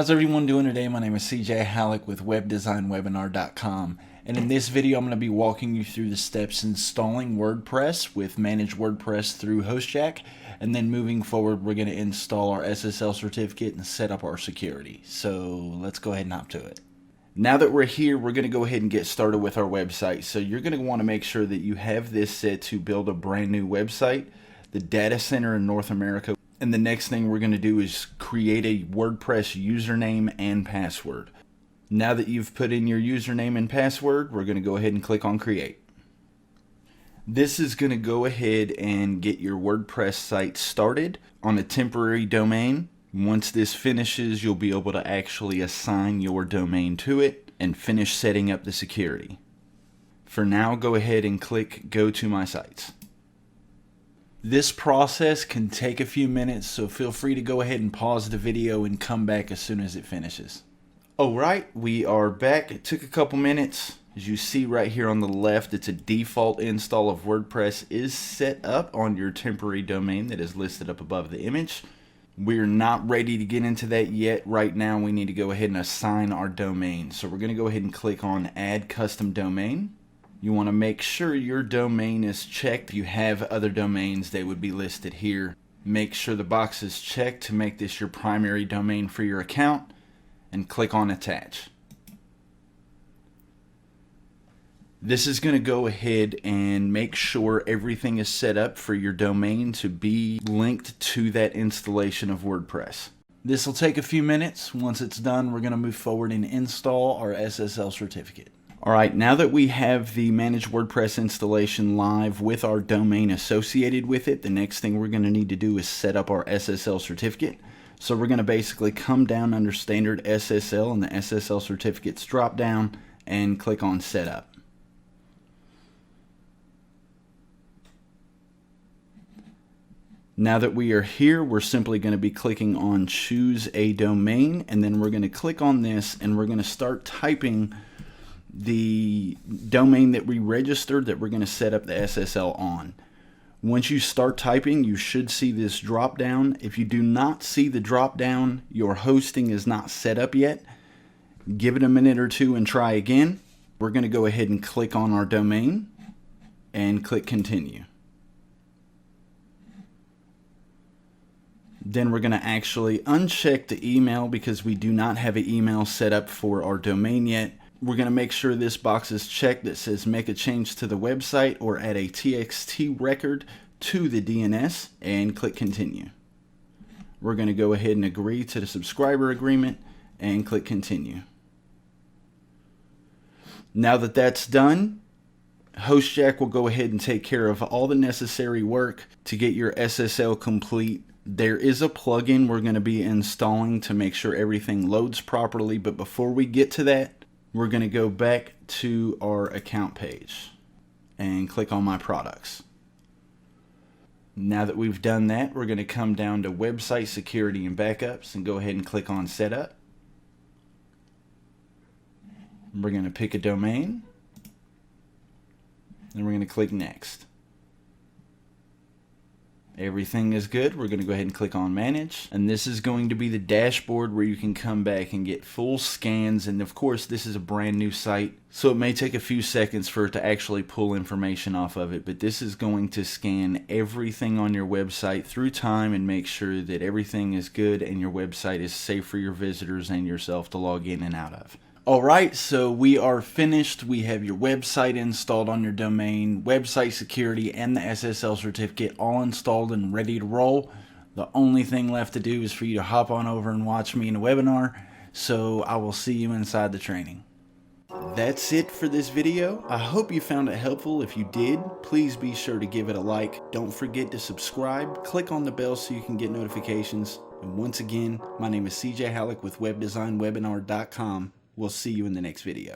How's everyone doing today? My name is CJ Halleck with WebDesignWebinar.com, and in this video I'm going to be walking you through the steps installing WordPress with Managed WordPress through HostJack, and then moving forward we're going to install our SSL certificate and set up our security. So let's go ahead and hop to it. Now that we're here, we're going to go ahead and get started with our website. So you're going to want to make sure that you have this set to build a brand new website, the data center in North America. And the next thing we're going to do is create a WordPress username and password. Now that you've put in your username and password, we're going to go ahead and click on Create. This is going to go ahead and get your WordPress site started on a temporary domain. Once this finishes, you'll be able to actually assign your domain to it and finish setting up the security. For now, go ahead and click Go to My Sites. This process can take a few minutes, so feel free to go ahead and pause the video and come back as soon as it finishes. Alright, we are back. It took a couple minutes. As you see right here on the left, it's a default install of WordPress is set up on your temporary domain that is listed up above the image. We're not ready to get into that yet. Right now we need to go ahead and assign our domain. So we're going to go ahead and click on Add Custom Domain. You want to make sure your domain is checked. If you have other domains, they would be listed here. Make sure the box is checked to make this your primary domain for your account, and click on Attach. This is going to go ahead and make sure everything is set up for your domain to be linked to that installation of WordPress. This will take a few minutes. Once it's done, we're going to move forward and install our SSL certificate. Alright, now that we have the Managed WordPress installation live with our domain associated with it, the next thing we're going to need to do is set up our SSL certificate. So we're going to basically come down under Standard SSL and the SSL certificates drop down and click on Setup. Now that we are here, we're simply going to be clicking on Choose a Domain, and then we're going to click on this and we're going to start typing the domain that we registered that we're going to set up the SSL on. Once you start typing, you should see this drop down. If you do not see the drop down, your hosting is not set up yet. Give it a minute or two and try again. We're going to go ahead and click on our domain and click Continue. Then we're going to actually uncheck the email because we do not have an email set up for our domain yet. We're going to make sure this box is checked that says make a change to the website or add a TXT record to the DNS and click Continue. We're going to go ahead and agree to the subscriber agreement and click Continue. Now that that's done, HostJack will go ahead and take care of all the necessary work to get your SSL complete. There is a plugin we're going to be installing to make sure everything loads properly, but before we get to that, we're going to go back to our account page and click on My Products. Now that we've done that, we're going to come down to Website Security and Backups and go ahead and click on Setup. We're going to pick a domain and we're going to click Next. Everything is good. We're going to go ahead and click on Manage, and this is going to be the dashboard where you can come back and get full scans. And of course this is a brand new site, so it may take a few seconds for it to actually pull information off of it, but this is going to scan everything on your website through time and make sure that everything is good and your website is safe for your visitors and yourself to log in and out of. Alright, so we are finished. We have your website installed on your domain, website security, and the SSL certificate all installed and ready to roll. The only thing left to do is for you to hop on over and watch me in a webinar, so I will see you inside the training. That's it for this video. I hope you found it helpful. If you did, please be sure to give it a like. Don't forget to subscribe. Click on the bell so you can get notifications. And once again, my name is CJ Halleck with WebDesignWebinar.com. We'll see you in the next video.